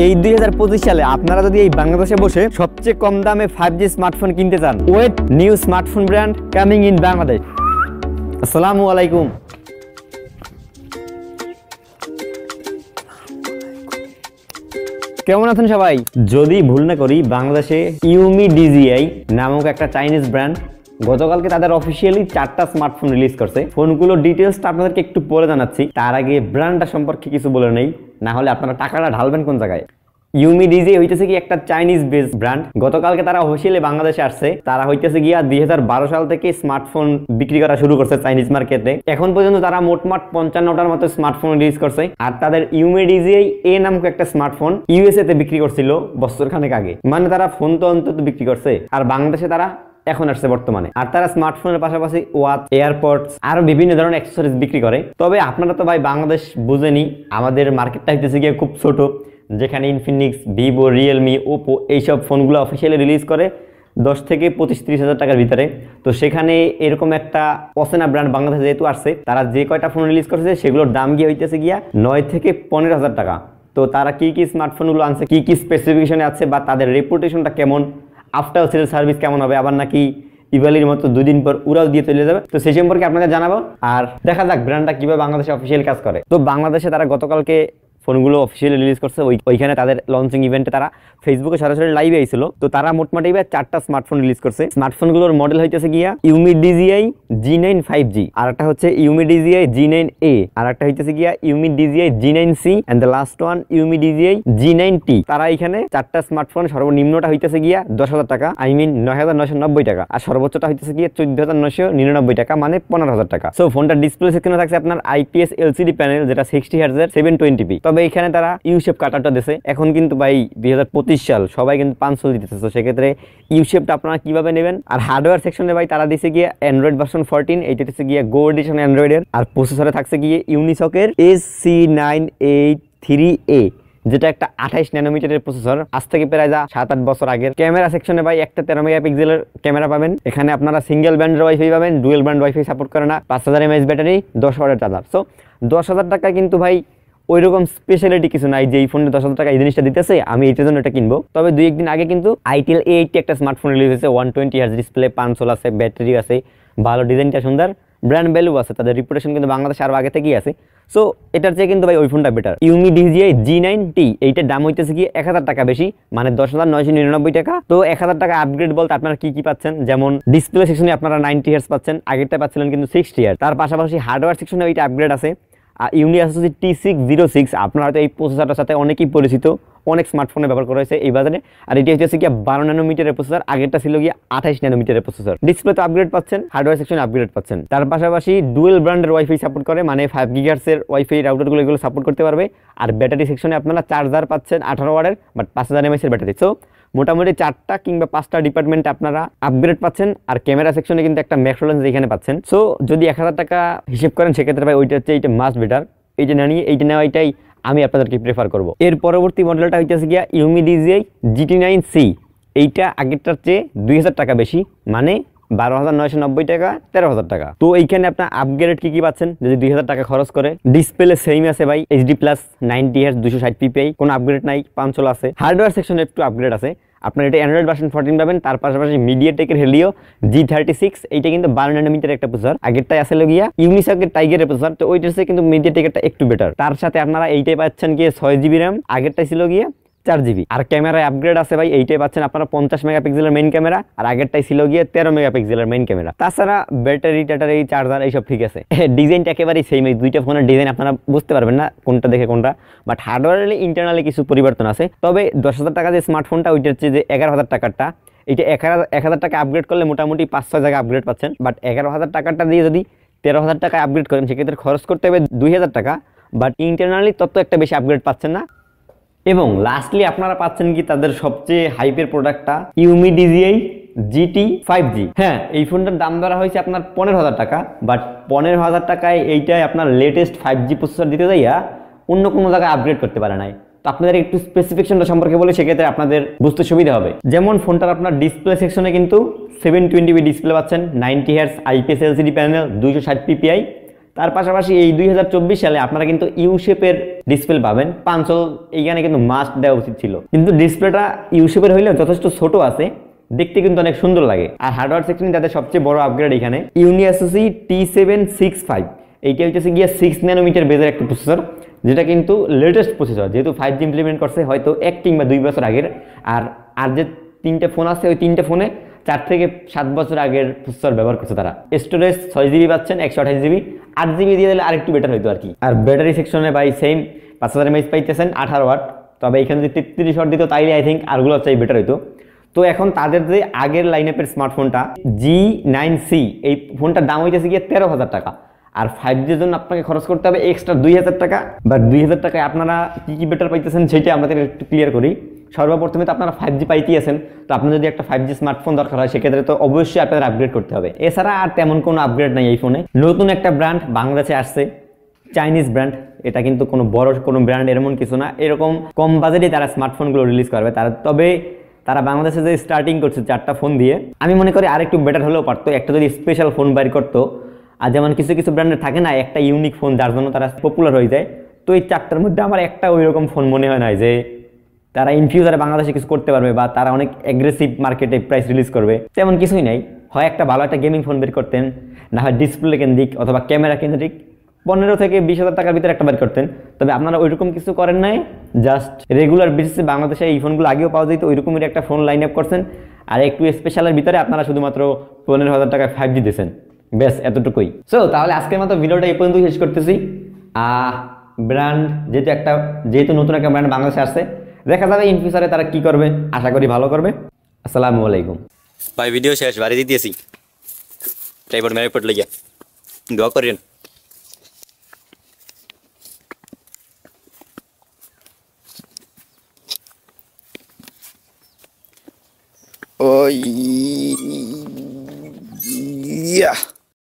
এই 2025 সালে আপনারা যদি এই বাংলাদেশে বসে সবচেয়ে কম দামে 5G স্মার্টফোন কিনতে চান, wait, new smartphone brand coming in Bangladesh. আসসালামু আলাইকুম। কেমন আছেন সবাই? যদি ভুল না করি, বাংলাদেশে ইউমি ডিজিআই নামক একটা চাইনিজ ব্র্যান্ড গতকালকে তাদের অফিসিয়ালি 4টা স্মার্টফোন রিলিজ করছে। ফোনগুলোর ডিটেলসটা আপনাদেরকে একটু পরে জানাচ্ছি। তার আগে ব্র্যান্ডটা সম্পর্কে কিছু বলে নেই, না হলে আপনারা টাকাটা ঢালবেন কোন জায়গায়। ইউমি ডিজিআই হইতেছে কি একটা চাইনিজ বেসড ব্র্যান্ড। গতকালকে তারা অফিসিয়ালি বাংলাদেশে আসছে। তারা হইতেছে গিয়া 2012 সাল থেকে স্মার্টফোন বিক্রি করা শুরু করছে চাইনিজ মার্কেটে। এখন পর্যন্ত তারা মোটমাট 55টার মতো স্মার্টফোন রিলিজ করছে। আর তাদের ইউমি ডিজিআই এ নামক একটা স্মার্টফোন ইউএসএ তে বিক্রি করছিল বছরখানেক আগে। মানে তারা ফোন তো অন্তত বিক্রি করছে, আর বাংলাদেশে তারা এখন আসছে বর্তমানে। আর তারা স্মার্টফোনের পাশাপাশি ওয়াচ, এয়ারপডস আরো বিভিন্ন ধরনের অ্যাক্সেসরিজ বিক্রি করে। তবে আপনারা তো ভাই বাংলাদেশ বুঝেনি, আমাদের মার্কেটটা হইতেছে গিয়ে খুব ছোট, যেখানে ইনফিনিক্স, ভিভো, রিয়েলমি, ওপো এইসব ফোনগুলো অফিসিয়ালি রিলিজ করে 10 থেকে 25-30 হাজার টাকার ভিতরে। তো সেখানে এরকম একটা অচেনা ব্র্যান্ড বাংলাদেশে যেহেতু আসছে, তারা যে কয়টা ফোন রিলিজ করেছে সেগুলোর দাম গিয়ে হইতেছে গিয়া 9 থেকে 15 হাজার টাকা। তো তারা কি কি স্মার্টফোনগুলো আনছে, কি কি স্পেসিফিকেশনে আছে, বা তাদের রেপুটেশনটা কেমন, আফটার সেল সার্ভিস কেমন হবে, আবার নাকি ইভালির মতো 2 দিন পর উড়াও দিয়ে চলে যাবে, তো সেই সম্পর্কে আপনাদের জানাবো। আর দেখা যাক ব্র্যান্ডটা কিভাবে বাংলাদেশে অফিসিয়াল কাজ করে। তো বাংলাদেশে তারা গতকালকে ফোনগুলো অফিসিয়ালি রিলিজ করছে। ওইখানে তাদের লঞ্চিং ইভেন্টে তারা ফেসবুকে সরাসরি লাইভে আইছিল। তো তারা মোটমাটি 4টা স্মার্টফোন রিলিজ করছে। স্মার্টফোনগুলোর মডেল হইতেছে গিয়া ইউমি ডিজিআই G9 5G, আর একটা হচ্ছে ইউমি ডিজিআই G9A, আর একটা হইতেছে গিয়া UMIDIGI G9C, and the last one UMIDIGI G9T। তারা এখানে 4টা স্মার্টফোন সর্বনিম্নটা হইতেছে গিয়া 10,000 টাকা, আই মিন 9,990 টাকা, আর সর্বোচ্চটা হইতেছে গিয়া 14,999 টাকা, মানে 15,000 টাকা। সো ফোনটা ডিসপ্লে সেকশনে থাকছে আপনার IPS LCD প্যানেল, যেটা 60 Hz 720p। তবে এখানে তারা ইউশেপ কাটারটা দিয়েছে। এখন কিন্তু ভাই 2025 সাল, সবাই কিন্তু 500 দিতেছে। তো সেক্ষেত্রে ইউশেপটা আপনারা কিভাবে নেবেন? আর হার্ডওয়্যার সেকশনে ভাই তারা দিছে গিয়ে অ্যান্ড্রয়েড ভার্সন 14, এইটা হচ্ছে গিয়ে গো এডিশন অ্যান্ড্রয়েডের। আর প্রসেসরে থাকছে গিয়ে ইউনিসকের SC983A, যেটা একটা 28 ন্যানোমিটারের প্রসেসর, আজ থেকে প্রায় 7-8 বছর আগের। ক্যামেরা সেকশনে ভাই একটা 13 মেগাপিক্সেলের ক্যামেরা পাবেন। এখানে আপনারা সিঙ্গেল ব্যান্ডের ওয়াইফাই পাবেন, ডুয়েল ব্যান্ড ওয়াইফাই সাপোর্ট করে না, 5000 mAh ব্যাটারি, 10 ওয়াটের চার্জার। সো 10,000 টাকা কিন্তু ভাই ওইরকম স্পেশালিটি কিছু নাই যে এই ফোনে 10,000 টাকা এই জিনিসটা দিতেছে, আমি এইটার জন্য এটা কিনবো। তবে 2-1 দিন আগে কিন্তু আইটেল A80 একটা স্মার্টফোন রিলিজ হয়েছে, 120 Hz ডিসপ্লে, 500 আছে, ব্যাটারি আছে, ভালো, ডিজাইনটা সুন্দর, ব্র্যান্ড ভ্যালু আছে, তাদের রিপুটেশন কিন্তু বাংলাদেশে আরো আগে থেকেই আছে। সো এটার চেয়ে কিন্তু ভাই ওই ফোনটা বেটার। ইউমি ডিজিআই G9T, এইটার দাম হইতেছে কি 1,000 টাকা বেশি, মানে 10,999 টাকা। তো 1,000 টাকা আপগ্রেড বলতে আপনারা কি কি পাচ্ছেন? যেমন ডিসপ্লে সেকশনে আপনারা 90 Hz পাচ্ছেন, আগেরটা পাচ্ছিলেন কিন্তু 60 Hz। তার পাশাপাশি হার্ডওয়্যার সেকশনে ওইটা আপগ্রেড আছে। ইউনি আসছে T606, আপনারা হয়তো এই প্রসেসরটার সাথে অনেকেই পরিচিত, অনেক স্মার্টফোনে ব্যবহার করা হয়েছে এই বাজারে। আর এটি হচ্ছে কি 12 ন্যানোমিটারের প্রসেসর, আগেরটা ছিল গিয়ে 28 ন্যানোমিটারের প্রসেসর। ডিসপ্লে তো আপগ্রেড পাচ্ছেন, হার্ডওয়্যার সেকশনে আপগ্রেড পাচ্ছেন। তার পাশাপাশি ডুয়েল ব্র্যান্ডের ওয়াইফাই সাপোর্ট করে, মানে 5 GHz এর ওয়াইফাই রাউটারগুলো এগুলো সাপোর্ট করতে পারবে। আর ব্যাটারি সেকশনে আপনারা চার্জার পাচ্ছেন 18 ওয়াটের, বাট 5000 mAh এর ব্যাটারি। সো মোটামুটি 4টা কিংবা 5টা ডিপার্টমেন্টে আপনারা আপগ্রেড পাচ্ছেন। আর ক্যামেরা সেকশনে কিন্তু একটা ম্যাক্রো লেন্স এখানে পাচ্ছেন। সো যদি 1000 টাকা হিসেব করেন, সেক্ষেত্রে ভাই ওইটা হচ্ছে, এইটা মাস্ট বেটার। এইটা না নিয়ে এইটা নেওয়া, এটাই আমি আপনাদেরকে প্রেফার করব। এর পরবর্তী মডেলটা হইতেছে গিয়া ইউমি ডিজিআই GT9C। এইটা আগেরটার চেয়ে 2000 টাকা বেশি, মানে 12,990 টাকা, 13,000 টাকা। তো এইখানে আপনার আপগ্রেড কি কি পাচ্ছেন যদি 2000 টাকা খরচ করে? ডিসপ্লে সেম আছে ভাই, HD+ 90 Hz 260 ppi, কোনো আপগ্রেড নাই, 500 আছে। হার্ডওয়্যার সেকশনে একটু আপগ্রেড আছে, আপনার এটা অ্যান্ড্রয়েড ভার্সন 14 পাবেন। তার পাশাপাশি মিডিয়াটেকের হেলিও G36, এইটা কিন্তু 12 ন্যানোমিটার একটা প্রসেসর। আগেরটাই আসলে গিয়া ইউনিসকের টাইগারের প্রসেসর, তো ওইটার চেয়ে কিন্তু মিডিয়াটেকেরটা একটু বেটার। তার সাথে আপনারা এইটাই পাচ্ছেন গিয়ে 6GB RAM, আগেরটাই ছিল গিয়ে 4GB। আর ক্যামেরায় আপগ্রেড আছে ভাই, এইটাই পাচ্ছেন আপনারা 50 মেগাপিক্সেলের মেইন ক্যামেরা, আর আগেরটাই ছিল গিয়ে 13 মেগাপিক্সেলের মেইন ক্যামেরা। তাছাড়া ব্যাটারি টাটারি, চার্জার এইসব ঠিক আছে। ডিজাইনটা একেবারেই সেম, এই দুইটা ফোনের ডিজাইন আপনারা বুঝতে পারবেন না কোনটা দেখে কোনটা, বাট হার্ডওয়্যারে ইন্টারনালি কিছু পরিবর্তন আছে। তবে 10,000 টাকা যে স্মার্টফোনটা, ওইটার চেয়ে যে 11,000 টাকারটা, এটা 1000 টাকা আপগ্রেড করলে মোটামুটি 5-6 জায়গা আপগ্রেড পাচ্ছেন। বাট 11,000 টাকাটা দিয়ে যদি 13,000 টাকা আপগ্রেড করেন, সেক্ষেত্রে খরচ করতে হবে 2,000 টাকা, বাট ইন্টারনালি তত একটা বেশি আপগ্রেড পাচ্ছেন না। এবং লাস্টলি আপনারা পাচ্ছেন কি তাদের সবচেয়ে হাইপের প্রোডাক্টটা, ইউমি ডিজিআই GT 5G। হ্যাঁ, এই ফোনটার দাম ধরা হয়েছে আপনার 15,000 টাকা, বাট 15,000 টাকায় এইটাই আপনার লেটেস্ট 5G প্রসেসর দিতে যাইয়া অন্য কোনো জায়গায় আপগ্রেড করতে পারে নাই। তো আপনাদের একটু স্পেসিফিকেশনটা সম্পর্কে বলে, সেক্ষেত্রে আপনাদের বুঝতে সুবিধা হবে। যেমন ফোনটার আপনার ডিসপ্লে সেকশনে কিন্তু 720p ডিসপ্লে পাচ্ছেন, 90 Hz IPS LCD panel, 260 ppi। তার পাশাপাশি এই 2024 সালে আপনারা কিন্তু ইউ শেপের ডিসপ্লে পাবেন। পাঞ্চল এইখানে কিন্তু মাস্ট দেওয়া উচিত ছিল, কিন্তু ডিসপ্লেটা ইউ শেপের হইলেও যথেষ্ট ছোট আছে, দেখতে কিন্তু অনেক সুন্দর লাগে। আর হার্ডওয়্যার সেকশনে তাদের সবচেয়ে বড় আপগ্রেড এখানে ইউনিএসওসি T765, এইটা হচ্ছে গিয়ে 6 ন্যানোমিটার বেজের একটা প্রসেসর, যেটা কিন্তু লেটেস্ট প্রসেসর, যেহেতু 5G ইমপ্লিমেন্ট করছে হয়তো 1 কিংবা 2 বছর আগের। আর যে 3টে ফোন আছে ওই 3টে ফোনে 4 থেকে 7 বছর আগের প্রসেসর ব্যবহার করছে তারা। স্টোরেজ 6GB পাচ্ছেন, 128GB, 8GB দিয়ে দিলে আরেকটু বেটার হইতো আর কি। আর ব্যাটারি সেকশনে ভাই সেম 5000 mAh পাইতেছেন 18 ওয়াট, তবে এখানে যদি 33 ওয়াট দিত তাইলে আই থিঙ্ক আরগুলো চাই বেটার হইতো। তো এখন তাদের যে আগের লাইনআপের স্মার্টফোনটা G9C, এই ফোনটার দাম হইতেছে গিয়ে 13,000 টাকা। আর 5Gর জন্য আপনাকে খরচ করতে হবে এক্সট্রা 2000 টাকা। বা 2000 টাকায় আপনারা কি কি বেটার পাইতেছেন সেটা আমাদের একটু ক্লিয়ার করি। সর্বপ্রথমে তো আপনারা 5G পাইতেই আছেন, তো আপনার যদি একটা 5G স্মার্টফোন দরকার হয় সেক্ষেত্রে তো অবশ্যই আপনাদের আপগ্রেড করতে হবে। এছাড়া আর তেমন কোনো আপগ্রেড নাই এই ফোনে। নতুন একটা ব্র্যান্ড বাংলাদেশে আসছে, চাইনিজ ব্র্যান্ড। এটা কিন্তু কোনো বড় কোনো ব্র্যান্ড এমন কিছু না, এরকম কম বাজেটে তারা স্মার্টফোনগুলো রিলিজ করবে। তবে তারা বাংলাদেশে যে স্টার্টিং করছে 4টা ফোন দিয়ে, আমি মনে করি আরেকটু বেটার হলেও পারতো, একটা যদি স্পেশাল ফোন বাইর করতো। আর যেমন কিছু কিছু ব্র্যান্ডের থাকে না একটা ইউনিক ফোন যার জন্য তারা পপুলার হয়ে যায়, তো এই 4টার মধ্যে আমার একটা ওই রকম ফোন মনে হয় না যে তারা ইন ফিউচারে বাংলাদেশে কিছু করতে পারবে বা তারা অনেক অ্যাগ্রেসিভ মার্কেটে প্রাইস রিলিজ করবে, তেমন কিছুই নাই। হয় একটা ভালো একটা গেমিং ফোন বের করতেন, না হয় ডিসপ্লে কেন্দ্রিক অথবা ক্যামেরা কেন্দ্রিক 15 থেকে 20,000 টাকার ভিতরে একটা বের করতেন। তবে আপনারা ওইরকম কিছু করেন নাই, জাস্ট রেগুলার বেসিসে বাংলাদেশে এই ফোনগুলো আগেও পাওয়া যেত, ওইরকমই একটা ফোন লাইন আপ করছেন। আর একটু স্পেশালের ভিতরে আপনারা শুধুমাত্র 15,000 টাকায় 5G দিয়েছেন, ব্যাস এতটুকুই। সো তাহলে আজকের মতো ভিডিওটা এই পর্যন্তই শেষ করতেছি। ব্র্যান্ড যেহেতু নতুন একটা ব্র্যান্ড বাংলাদেশে আসছে, দেখা যাবে ইন ফিউচারে তারা কি করবে, আশা করি ভালো করবে। আসসালামু আলাইকুম। ভাই ভিডিও শেষ, বাড়ি দিতেছি। ট্রাইপড ম্যারিপড লইয়া দোয়া করেন। Oh yeah.